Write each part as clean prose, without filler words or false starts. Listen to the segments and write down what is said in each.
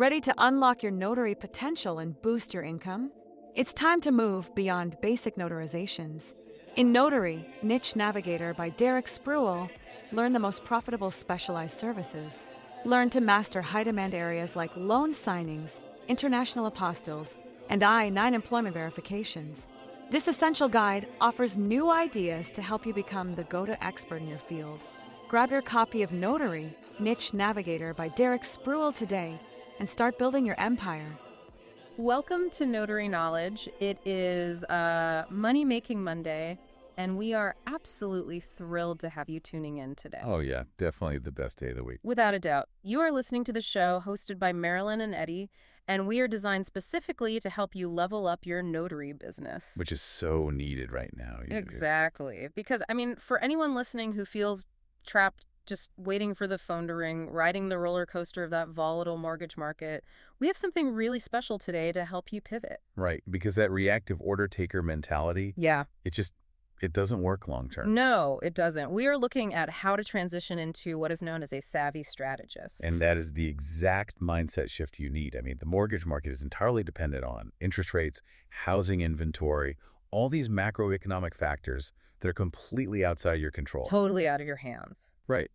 Ready to unlock your notary potential and boost your income? It's time to move beyond basic notarizations. In Notary, Niche Navigator by Derek Spruill, learn the most profitable specialized services. Learn to master high-demand areas like loan signings, international apostilles, and I-9 employment verifications. This essential guide offers new ideas to help you become the go-to expert in your field. Grab your copy of Notary, Niche Navigator by Derek Spruill today and start building your empire. Welcome to Notary Knowledge. It is Money Making Monday, and we are absolutely thrilled to have you tuning in today. Oh, yeah. Definitely the best day of the week. Without a doubt. You are listening to the show hosted by Marylyn and Eddie, and we are designed specifically to help you level up your notary business. Which is so needed right now. Exactly. Because, for anyone listening who feels trapped just waiting for the phone to ring, riding the roller coaster of that volatile mortgage market, we have something really special today to help you pivot. Right, because that reactive order taker mentality, it doesn't work long term. No, it doesn't. We are looking at how to transition into what is known as a savvy strategist. And that is the exact mindset shift you need. The mortgage market is entirely dependent on interest rates, housing inventory, all these macroeconomic factors that are completely outside your control. Totally out of your hands. Right.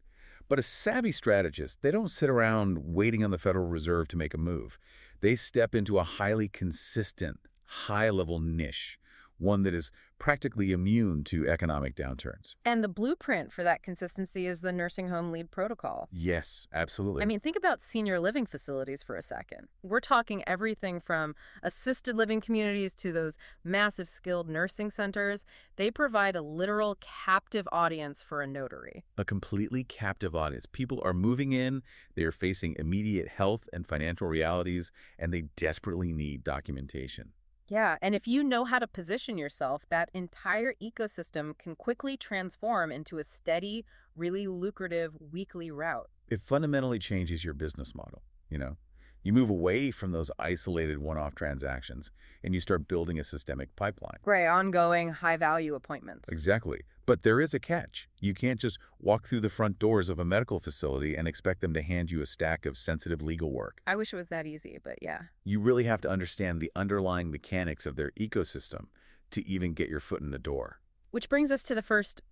But a savvy strategist, they don't sit around waiting on the Federal Reserve to make a move. They step into a highly consistent, high-level niche, one that is practically immune to economic downturns. And the blueprint for that consistency is the nursing home lead protocol. Yes, absolutely. Think about senior living facilities for a second. We're talking everything from assisted living communities to those massive skilled nursing centers. They provide a literal captive audience for a notary. A completely captive audience. People are moving in, they are facing immediate health and financial realities, and they desperately need documentation. Yeah, and if you know how to position yourself, that entire ecosystem can quickly transform into a steady, really lucrative weekly route. It fundamentally changes your business model, You move away from those isolated one-off transactions, and you start building a systemic pipeline. Right, ongoing, high-value appointments. Exactly. But there is a catch. You can't just walk through the front doors of a medical facility and expect them to hand you a stack of sensitive legal work. I wish it was that easy, but yeah. You really have to understand the underlying mechanics of their ecosystem to even get your foot in the door. Which brings us to the first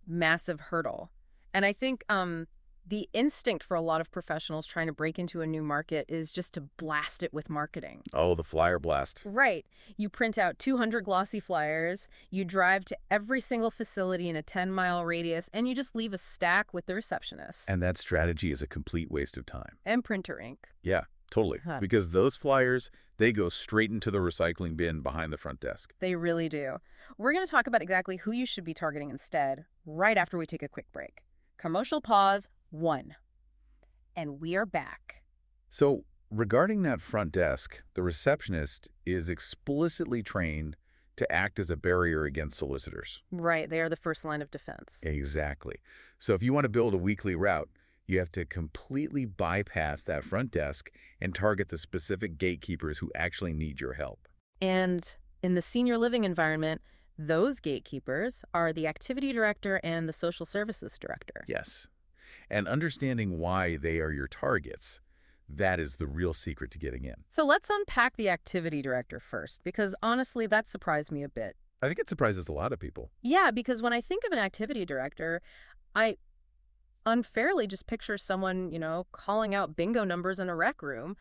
massive hurdle. And I think the instinct for a lot of professionals trying to break into a new market is just to blast it with marketing. Oh, the flyer blast. Right. You print out 200 glossy flyers, you drive to every single facility in a 10-mile radius, and you just leave a stack with the receptionist. And that strategy is a complete waste of time. And printer ink. Yeah, totally. Because those flyers, they go straight into the recycling bin behind the front desk. They really do. We're going to talk about exactly who you should be targeting instead right after we take a quick break. Commercial pause 1. And we are back. So, regarding that front desk, the receptionist is explicitly trained to act as a barrier against solicitors. Right, they are the first line of defense. Exactly. So if you want to build a weekly route, you have to completely bypass that front desk and target the specific gatekeepers who actually need your help. And in the senior living environment, those gatekeepers are the activity director and the social services director. Yes. And understanding why they are your targets, that is the real secret to getting in. So let's unpack the activity director first, because honestly, that surprised me a bit. I think it surprises a lot of people. Yeah, because when I think of an activity director, I unfairly just picture someone, calling out bingo numbers in a rec room.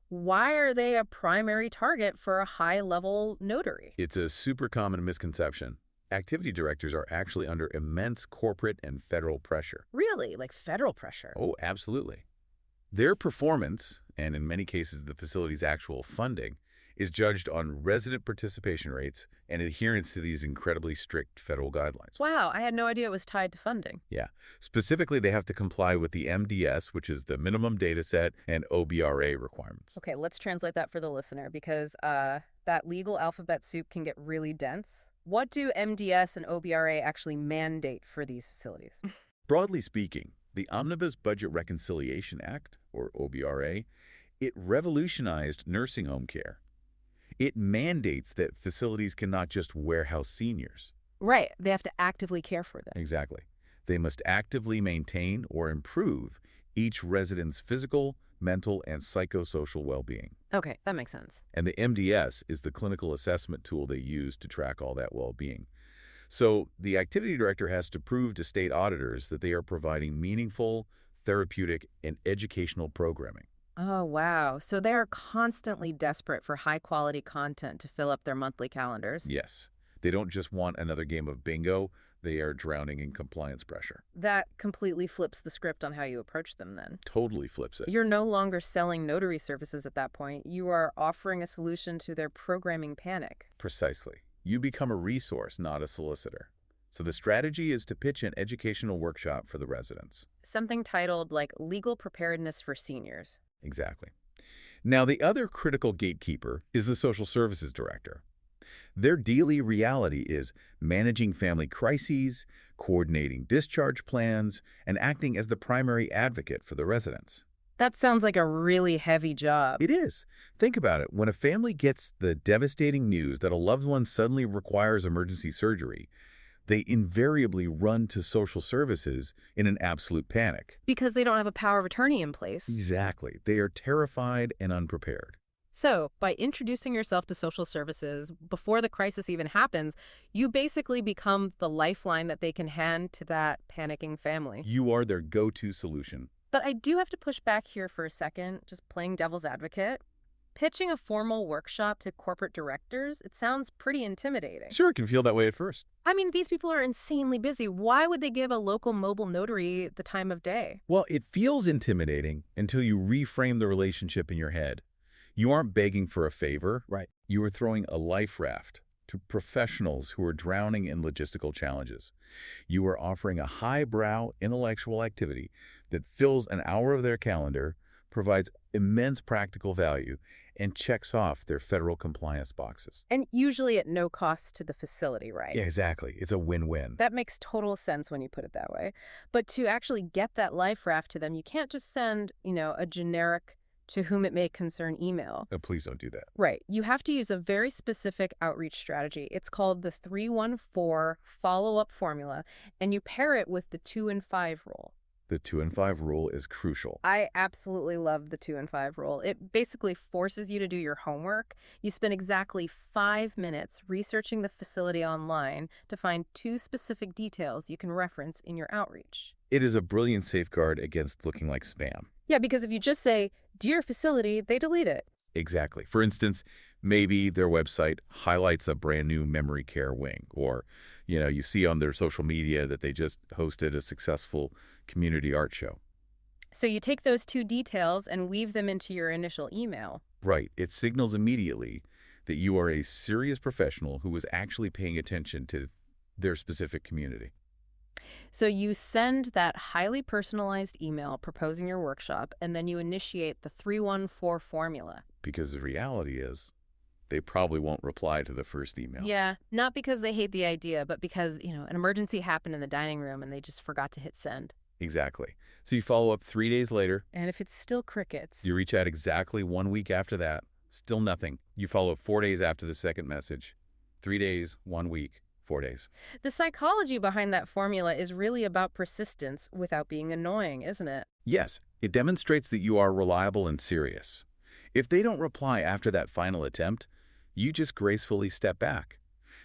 Why are they a primary target for a high-level notary? It's a super common misconception. Activity directors are actually under immense corporate and federal pressure. Really? Like federal pressure? Oh, absolutely. Their performance, and in many cases the facility's actual funding, is judged on resident participation rates and adherence to these incredibly strict federal guidelines. Wow, I had no idea it was tied to funding. Yeah. Specifically, they have to comply with the MDS, which is the minimum data set, and OBRA requirements. Okay, let's translate that for the listener, because that legal alphabet soup can get really dense. What do MDS and OBRA actually mandate for these facilities? Broadly speaking, the Omnibus Budget Reconciliation Act, or OBRA, it revolutionized nursing home care. It mandates that facilities cannot just warehouse seniors. Right. They have to actively care for them. Exactly. They must actively maintain or improve each resident's physical, mental, and psychosocial well-being. Okay, that makes sense. And the MDS is the clinical assessment tool they use to track all that well-being. So the activity director has to prove to state auditors that they are providing meaningful, therapeutic, and educational programming. Oh, wow. So they are constantly desperate for high-quality content to fill up their monthly calendars. Yes, they don't just want another game of bingo, they are drowning in compliance pressure. That completely flips the script on how you approach them then. Totally flips it. You're no longer selling notary services at that point. You are offering a solution to their programming panic. Precisely. You become a resource, not a solicitor. So the strategy is to pitch an educational workshop for the residents. Something titled like Legal Preparedness for Seniors. Exactly. Now, the other critical gatekeeper is the social services director. Their daily reality is managing family crises, coordinating discharge plans, and acting as the primary advocate for the residents. That sounds like a really heavy job. It is. Think about it. When a family gets the devastating news that a loved one suddenly requires emergency surgery, they invariably run to social services in an absolute panic. Because they don't have a power of attorney in place. Exactly. They are terrified and unprepared. So, by introducing yourself to social services before the crisis even happens, you basically become the lifeline that they can hand to that panicking family. You are their go-to solution. But I do have to push back here for a second, just playing devil's advocate. Pitching a formal workshop to corporate directors, it sounds pretty intimidating. Sure, it can feel that way at first. I mean, these people are insanely busy. Why would they give a local mobile notary the time of day? Well, it feels intimidating until you reframe the relationship in your head. You aren't begging for a favor. Right. You are throwing a life raft to professionals who are drowning in logistical challenges. You are offering a highbrow intellectual activity that fills an hour of their calendar, provides immense practical value, and checks off their federal compliance boxes. And usually at no cost to the facility, right? Yeah, exactly. It's a win-win. That makes total sense when you put it that way. But to actually get that life raft to them, you can't just send, a generic to whom it may concern email. Please don't do that. Right. You have to use a very specific outreach strategy. It's called the 3-1-4 follow-up formula, and you pair it with the 2-and-5 rule. The 2-and-5 rule is crucial. I absolutely love the 2-and-5 rule. It basically forces you to do your homework. You spend exactly 5 minutes researching the facility online to find 2 specific details you can reference in your outreach. It is a brilliant safeguard against looking like spam. Yeah, because if you just say, "Dear facility," they delete it. Exactly. For instance, maybe their website highlights a brand new memory care wing, or, you see on their social media that they just hosted a successful community art show. So you take those 2 details and weave them into your initial email. Right. It signals immediately that you are a serious professional who is actually paying attention to their specific community. So you send that highly personalized email proposing your workshop, and then you initiate the 3-1-4 formula. Because the reality is, they probably won't reply to the first email. Yeah, not because they hate the idea, but because, an emergency happened in the dining room and they just forgot to hit send. Exactly. So you follow up 3 days later. And if it's still crickets. You reach out exactly 1 week after that. Still nothing. You follow up 4 days after the second message. 3 days, 1 week, 4 days. The psychology behind that formula is really about persistence without being annoying, isn't it? Yes, it demonstrates that you are reliable and serious. If they don't reply after that final attempt, you just gracefully step back.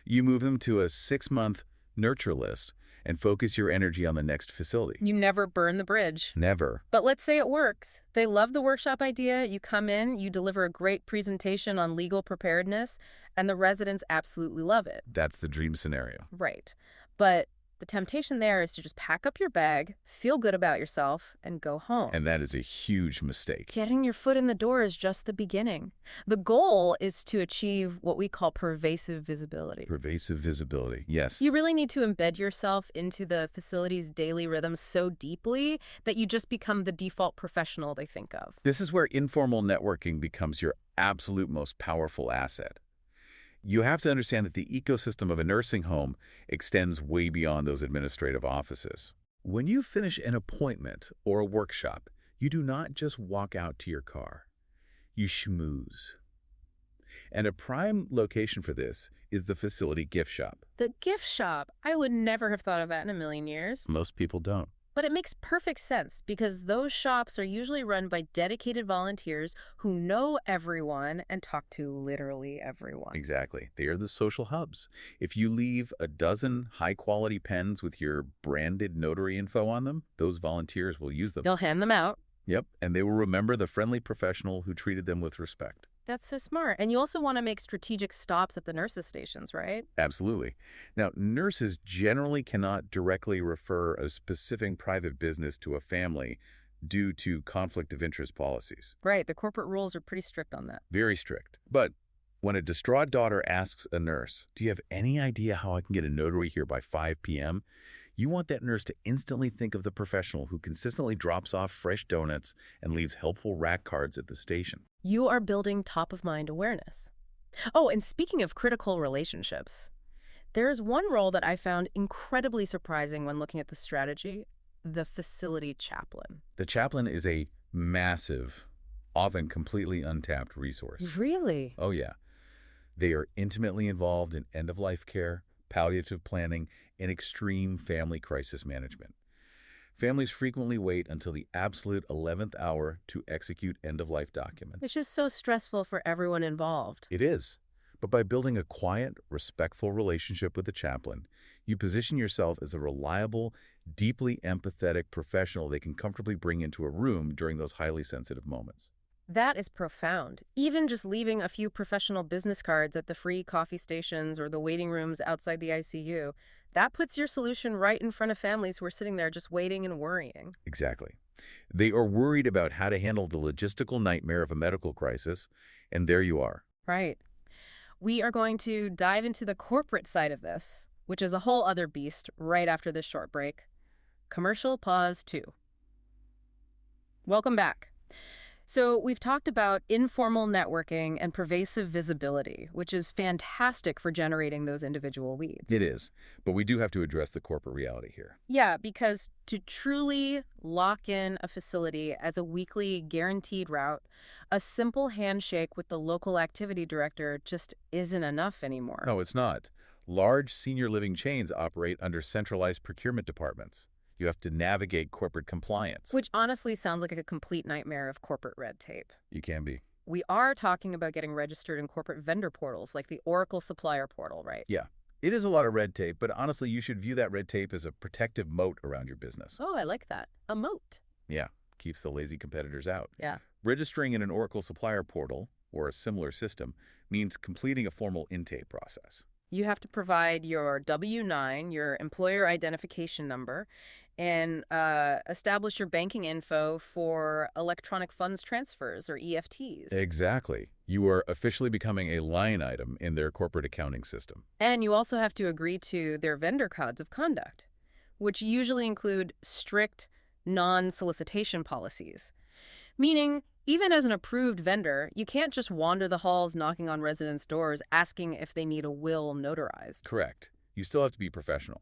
You move them to a 6-month nurture list and focus your energy on the next facility. You never burn the bridge. Never. But let's say it works. They love the workshop idea. You come in, you deliver a great presentation on legal preparedness, and the residents absolutely love it. That's the dream scenario. Right. But the temptation there is to just pack up your bag, feel good about yourself, and go home. And that is a huge mistake. Getting your foot in the door is just the beginning. The goal is to achieve what we call pervasive visibility. Pervasive visibility, yes. You really need to embed yourself into the facility's daily rhythms so deeply that you just become the default professional they think of. This is where informal networking becomes your absolute most powerful asset. You have to understand that the ecosystem of a nursing home extends way beyond those administrative offices. When you finish an appointment or a workshop, you do not just walk out to your car. You schmooze. And a prime location for this is the facility gift shop. The gift shop. I would never have thought of that in a million years. Most people don't. But it makes perfect sense because those shops are usually run by dedicated volunteers who know everyone and talk to literally everyone. Exactly. They are the social hubs. If you leave a dozen high-quality pens with your branded notary info on them, those volunteers will use them. They'll hand them out. Yep, and they will remember the friendly professional who treated them with respect. That's so smart. And you also want to make strategic stops at the nurses' stations, right? Absolutely. Now, nurses generally cannot directly refer a specific private business to a family due to conflict of interest policies. Right. The corporate rules are pretty strict on that. Very strict. But when a distraught daughter asks a nurse, "Do you have any idea how I can get a notary here by 5 p.m.?" You want that nurse to instantly think of the professional who consistently drops off fresh donuts and leaves helpful rack cards at the station. You are building top-of-mind awareness. Oh, and speaking of critical relationships, there's one role that I found incredibly surprising when looking at the strategy, the facility chaplain. The chaplain is a massive, often completely untapped resource. Really? Oh, yeah. They are intimately involved in end-of-life care, palliative planning, and extreme family crisis management. Families frequently wait until the absolute 11th hour to execute end-of-life documents. It's just so stressful for everyone involved. It is. But by building a quiet, respectful relationship with the chaplain, you position yourself as a reliable, deeply empathetic professional they can comfortably bring into a room during those highly sensitive moments. That is profound. Even just leaving a few professional business cards at the free coffee stations or the waiting rooms outside the ICU, that puts your solution right in front of families who are sitting there just waiting and worrying. Exactly. They are worried about how to handle the logistical nightmare of a medical crisis, and there you are. Right. We are going to dive into the corporate side of this, which is a whole other beast, right after this short break. Commercial pause 2. Welcome back. So we've talked about informal networking and pervasive visibility, which is fantastic for generating those individual leads. It is, but we do have to address the corporate reality here. Yeah, because to truly lock in a facility as a weekly guaranteed route, a simple handshake with the local activity director just isn't enough anymore. No, it's not. Large senior living chains operate under centralized procurement departments. You have to navigate corporate compliance. Which honestly sounds like a complete nightmare of corporate red tape. You can be. We are talking about getting registered in corporate vendor portals like the Oracle Supplier Portal, right? Yeah. It is a lot of red tape, but honestly, you should view that red tape as a protective moat around your business. Oh, I like that. A moat. Yeah, keeps the lazy competitors out. Yeah. Registering in an Oracle Supplier Portal, or a similar system, means completing a formal intake process. You have to provide your W-9, your employer identification number, and establish your banking info for electronic funds transfers, or EFTs. Exactly. You are officially becoming a line item in their corporate accounting system. And you also have to agree to their vendor codes of conduct, which usually include strict non-solicitation policies. Meaning, even as an approved vendor, you can't just wander the halls knocking on residents' doors asking if they need a will notarized. Correct. You still have to be professional.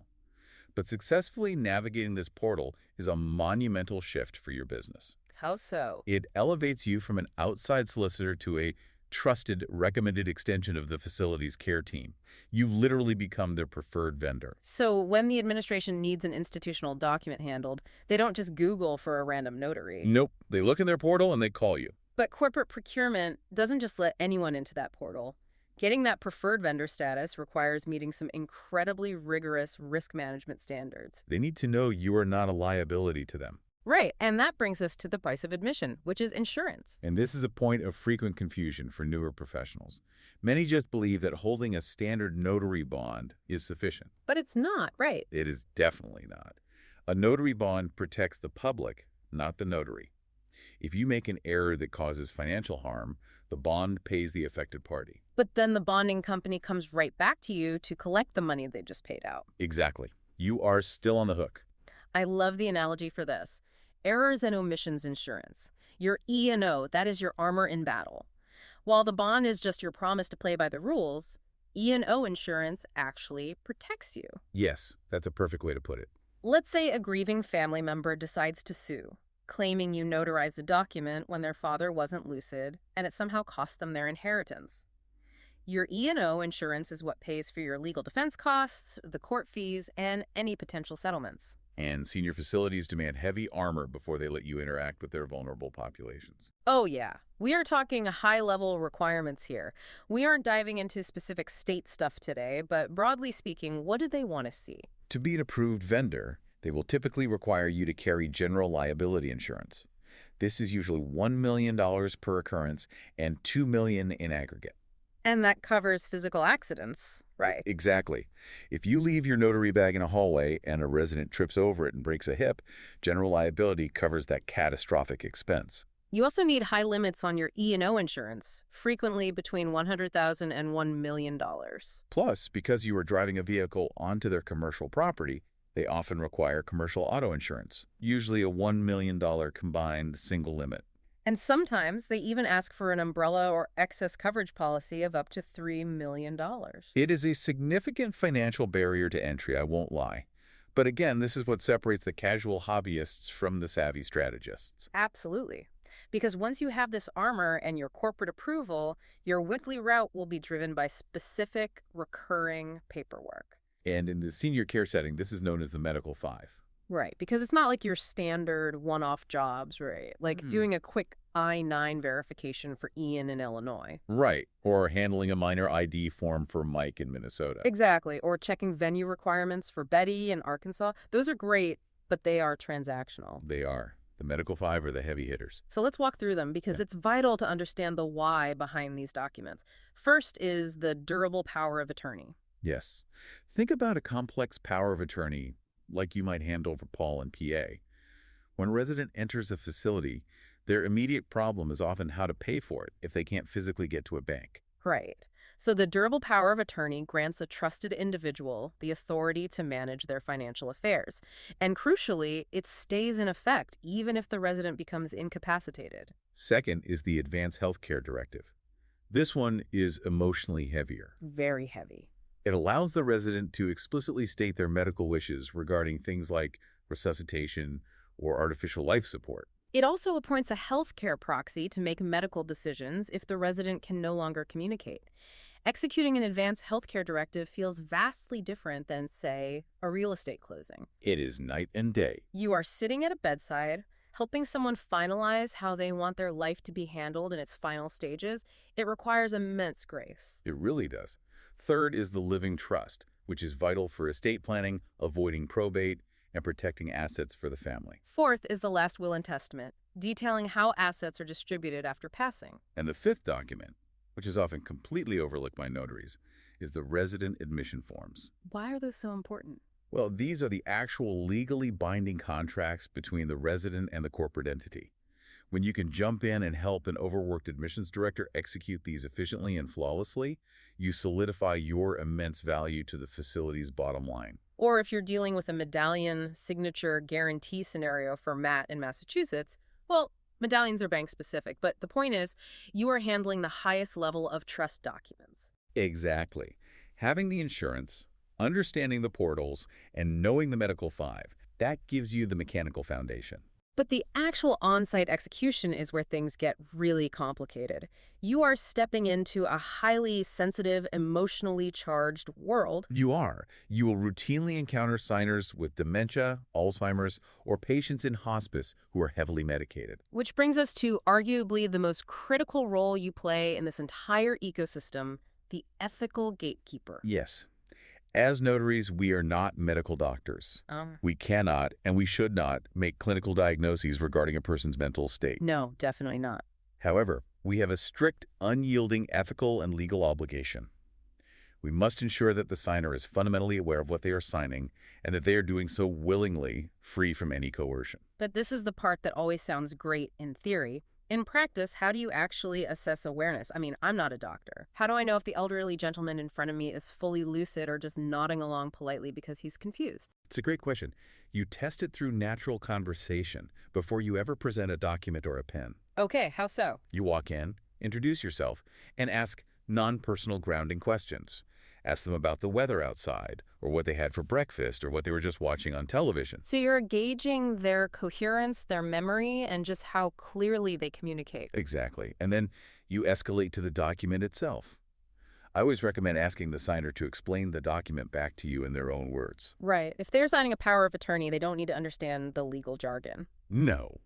But successfully navigating this portal is a monumental shift for your business. How so? It elevates you from an outside solicitor to a trusted, recommended extension of the facility's care team. You literally become their preferred vendor. So when the administration needs an institutional document handled, they don't just Google for a random notary. Nope. They look in their portal and they call you. But corporate procurement doesn't just let anyone into that portal. Getting that preferred vendor status requires meeting some incredibly rigorous risk management standards. They need to know you are not a liability to them. Right, and that brings us to the price of admission, which is insurance. And this is a point of frequent confusion for newer professionals. Many just believe that holding a standard notary bond is sufficient. But it's not, right? It is definitely not. A notary bond protects the public, not the notary. If you make an error that causes financial harm, the bond pays the affected party. But then the bonding company comes right back to you to collect the money they just paid out. Exactly. You are still on the hook. I love the analogy for this. Errors and omissions insurance. Your E&O, that is your armor in battle. While the bond is just your promise to play by the rules, E&O insurance actually protects you. Yes, that's a perfect way to put it. Let's say a grieving family member decides to sue, claiming you notarized a document when their father wasn't lucid, and it somehow cost them their inheritance. Your E&O insurance is what pays for your legal defense costs, the court fees, and any potential settlements. And senior facilities demand heavy armor before they let you interact with their vulnerable populations. Oh, yeah. We are talking high-level requirements here. We aren't diving into specific state stuff today, but broadly speaking, what do they want to see? To be an approved vendor, they will typically require you to carry general liability insurance. This is usually $1 million per occurrence and $2 million in aggregate. And that covers physical accidents, right? Exactly. If you leave your notary bag in a hallway and a resident trips over it and breaks a hip, general liability covers that catastrophic expense. You also need high limits on your E&O insurance, frequently between $100,000 and $1 million. Plus, because you are driving a vehicle onto their commercial property, they often require commercial auto insurance, usually a $1 million combined single limit. And sometimes they even ask for an umbrella or excess coverage policy of up to $3 million. It is a significant financial barrier to entry, I won't lie. But again, this is what separates the casual hobbyists from the savvy strategists. Absolutely. Because once you have this armor and your corporate approval, your weekly route will be driven by specific, recurring paperwork. And in the senior care setting, this is known as the Medical Five. Right, because it's not like your standard one-off jobs, right? Like doing a quick I-9 verification for Ian in Illinois. Right, or handling a minor ID form for Mike in Minnesota. Exactly, or checking venue requirements for Betty in Arkansas. Those are great, but they are transactional. They are. The Medical Five are the heavy hitters. So let's walk through them because it's vital to understand the why behind these documents. First is the durable power of attorney. Yes. Think about a complex power of attorney like you might handle for Paul and PA. When a resident enters a facility, their immediate problem is often how to pay for it if they can't physically get to a bank. Right. So the durable power of attorney grants a trusted individual the authority to manage their financial affairs. And crucially, it stays in effect even if the resident becomes incapacitated. Second is the Advanced Healthcare Directive. This one is emotionally heavier. Very heavy. It allows the resident to explicitly state their medical wishes regarding things like resuscitation or artificial life support. It also appoints a healthcare proxy to make medical decisions if the resident can no longer communicate. Executing an advanced healthcare directive feels vastly different than, say, a real estate closing. It is night and day. You are sitting at a bedside, helping someone finalize how they want their life to be handled in its final stages. It requires immense grace. It really does. Third is the living trust, which is vital for estate planning, avoiding probate, and protecting assets for the family. Fourth is the last will and testament, detailing how assets are distributed after passing. And the fifth document, which is often completely overlooked by notaries, is the resident admission forms. Why are those so important? Well, these are the actual legally binding contracts between the resident and the corporate entity. When you can jump in and help an overworked admissions director execute these efficiently and flawlessly, you solidify your immense value to the facility's bottom line. Or if you're dealing with a medallion signature guarantee scenario for Matt in Massachusetts, well, medallions are bank specific, but the point is you are handling the highest level of trust documents. Exactly. Having the insurance, understanding the portals, and knowing the Medical Five, that gives you the mechanical foundation. But the actual on-site execution is where things get really complicated. You are stepping into a highly sensitive, emotionally charged world. You are. You will routinely encounter signers with dementia, Alzheimer's, or patients in hospice who are heavily medicated. Which brings us to arguably the most critical role you play in this entire ecosystem, the ethical gatekeeper. Yes. As notaries, we are not medical doctors. We cannot, and we should not, make clinical diagnoses regarding a person's mental state. No, definitely not. However, we have a strict, unyielding ethical and legal obligation. We must ensure that the signer is fundamentally aware of what they are signing and that they are doing so willingly, free from any coercion. But this is the part that always sounds great in theory. In practice, how do you actually assess awareness? I mean, I'm not a doctor. How do I know if the elderly gentleman in front of me is fully lucid or just nodding along politely because he's confused? It's a great question. You test it through natural conversation before you ever present a document or a pen. Okay, how so? You walk in, introduce yourself, and ask non-personal grounding questions. Ask them about the weather outside, or what they had for breakfast, or what they were just watching on television. So you're gauging their coherence, their memory, and just how clearly they communicate. Exactly. And then you escalate to the document itself. I always recommend asking the signer to explain the document back to you in their own words. Right. If they're signing a power of attorney, they don't need to understand the legal jargon. No,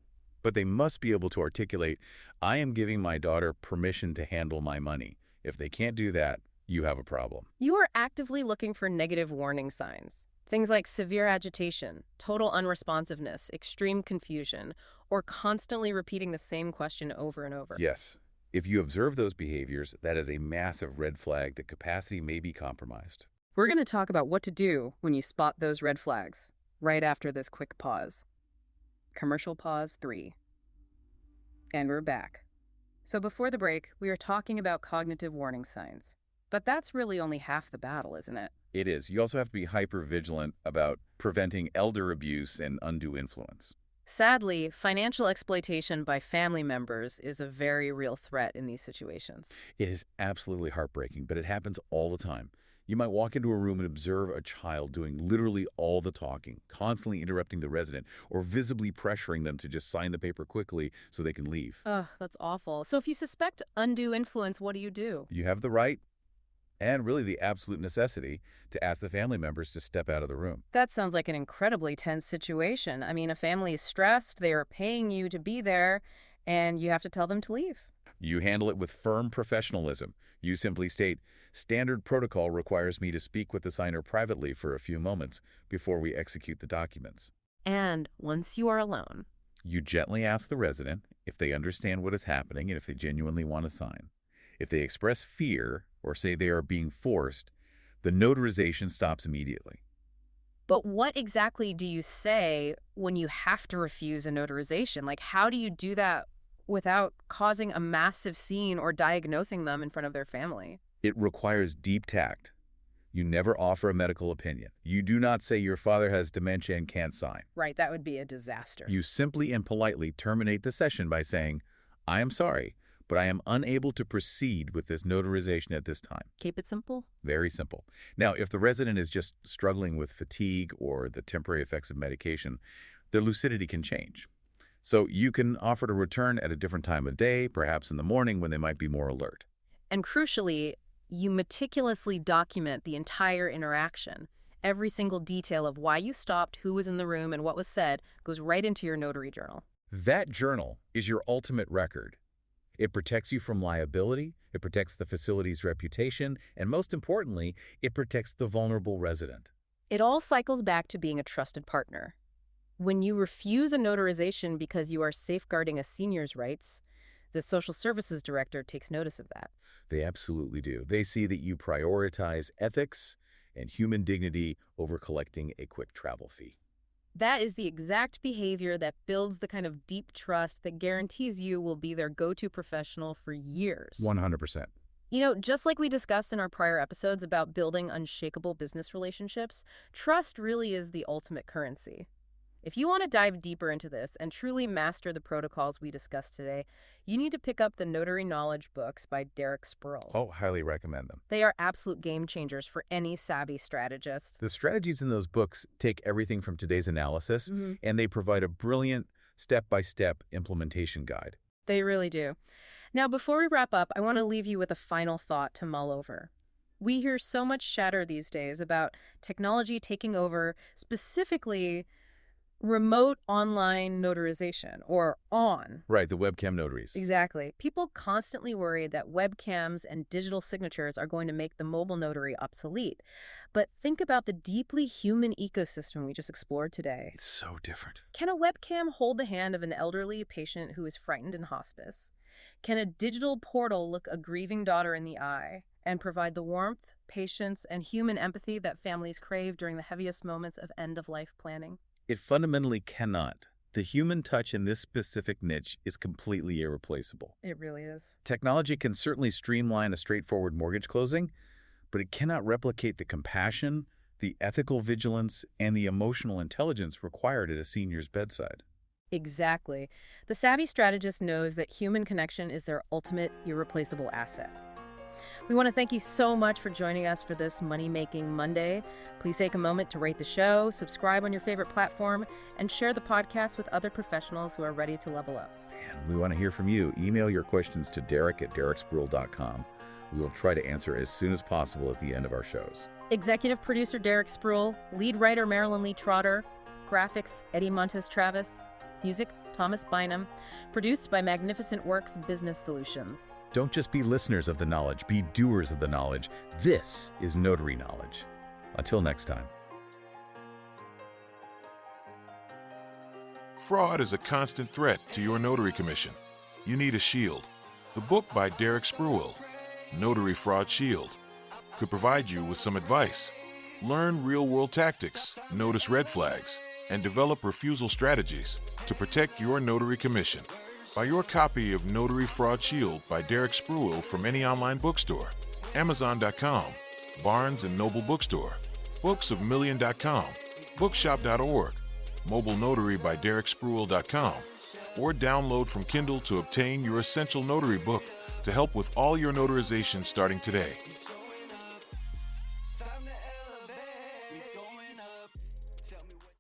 but they must be able to articulate, I am giving my daughter permission to handle my money. If they can't do that, you have a problem. You are actively looking for negative warning signs. Things like severe agitation, total unresponsiveness, extreme confusion, or constantly repeating the same question over and over. Yes. If you observe those behaviors, that is a massive red flag that capacity may be compromised. We're going to talk about what to do when you spot those red flags, right after this quick pause. Commercial pause 3. And we're back. So before the break, we were talking about cognitive warning signs. But that's really only half the battle, isn't it? It is. You also have to be hyper-vigilant about preventing elder abuse and undue influence. Sadly, financial exploitation by family members is a very real threat in these situations. It is absolutely heartbreaking, but it happens all the time. You might walk into a room and observe a child doing literally all the talking, constantly interrupting the resident, or visibly pressuring them to just sign the paper quickly so they can leave. Ugh, that's awful. So if you suspect undue influence, what do? You have the right, and really the absolute necessity, to ask the family members to step out of the room. That sounds like an incredibly tense situation. I mean, a family is stressed, they are paying you to be there, and you have to tell them to leave. You handle it with firm professionalism. You simply state, standard protocol requires me to speak with the signer privately for a few moments before we execute the documents. And once you are alone, You gently ask the resident if they understand what is happening and if they genuinely want to sign. If they express fear or say they are being forced, the notarization stops immediately. but what exactly do you say when you have to refuse a notarization? Like, how do you do that without causing a massive scene or diagnosing them in front of their family? It requires deep tact. You never offer a medical opinion. You do not say your father has dementia and can't sign. Right, that would be a disaster. You simply and politely terminate the session by saying, I am sorry, but I am unable to proceed with this notarization at this time. Keep it simple. Very simple. Now, if the resident is just struggling with fatigue or the temporary effects of medication, their lucidity can change. So you can offer to return at a different time of day, perhaps in the morning when they might be more alert. And crucially, you meticulously document the entire interaction. Every single detail of why you stopped, who was in the room, and what was said goes right into your notary journal. That journal is your ultimate record. It protects you from liability, it protects the facility's reputation, and most importantly, it protects the vulnerable resident. It all cycles back to being a trusted partner. When you refuse a notarization because you are safeguarding a senior's rights, the social services director takes notice of that. They absolutely do. They see that you prioritize ethics and human dignity over collecting a quick travel fee. That is the exact behavior that builds the kind of deep trust that guarantees you will be their go-to professional for years. 100%. You know, just like we discussed in our prior episodes about building unshakable business relationships, trust really is the ultimate currency. If you want to dive deeper into this and truly master the protocols we discussed today, you need to pick up the Notary Knowledge books by Derek Spruill. Oh, highly recommend them. They are absolute game changers for any savvy strategist. The strategies in those books take everything from today's analysis, and they provide a brilliant step-by-step implementation guide. They really do. Now, before we wrap up, I want to leave you with a final thought to mull over. We hear so much chatter these days about technology taking over, specifically remote online notarization, or ON. Right, the webcam notaries. Exactly. People constantly worry that webcams and digital signatures are going to make the mobile notary obsolete. But think about the deeply human ecosystem we just explored today. It's so different. Can a webcam hold the hand of an elderly patient who is frightened in hospice? Can a digital portal look a grieving daughter in the eye and provide the warmth, patience, and human empathy that families crave during the heaviest moments of end-of-life planning? It fundamentally cannot. The human touch in this specific niche is completely irreplaceable. It really is. Technology can certainly streamline a straightforward mortgage closing, but it cannot replicate the compassion, the ethical vigilance, and the emotional intelligence required at a senior's bedside. Exactly. The savvy strategist knows that human connection is their ultimate, irreplaceable asset. We want to thank you so much for joining us for this Money-Making Monday. Please take a moment to rate the show, subscribe on your favorite platform, and share the podcast with other professionals who are ready to level up. And we want to hear from you. Email your questions to Derek@derekspruill.com. We will try to answer as soon as possible at the end of our shows. Executive producer Derek Spruill, lead writer Marylyn Lee Trotter, graphics Eddie Montes Travis, music Thomas Bynum, produced by Magnificent Works Business Solutions. Don't just be listeners of the knowledge, be doers of the knowledge. This is Notary Knowledge. Until next time. Fraud is a constant threat to your notary commission. You need a shield. The book by Derek Spruill, Notary Fraud Shield, could provide you with some advice. Learn real-world tactics, notice red flags, and develop refusal strategies to protect your notary commission. Buy your copy of Notary Fraud Shield by Derek Spruill from any online bookstore, Amazon.com, Barnes & Noble Bookstore, booksofmillion.com, bookshop.org, Mobile Notary by DerekSpruill.com, or download from Kindle to obtain your essential notary book to help with all your notarization starting today.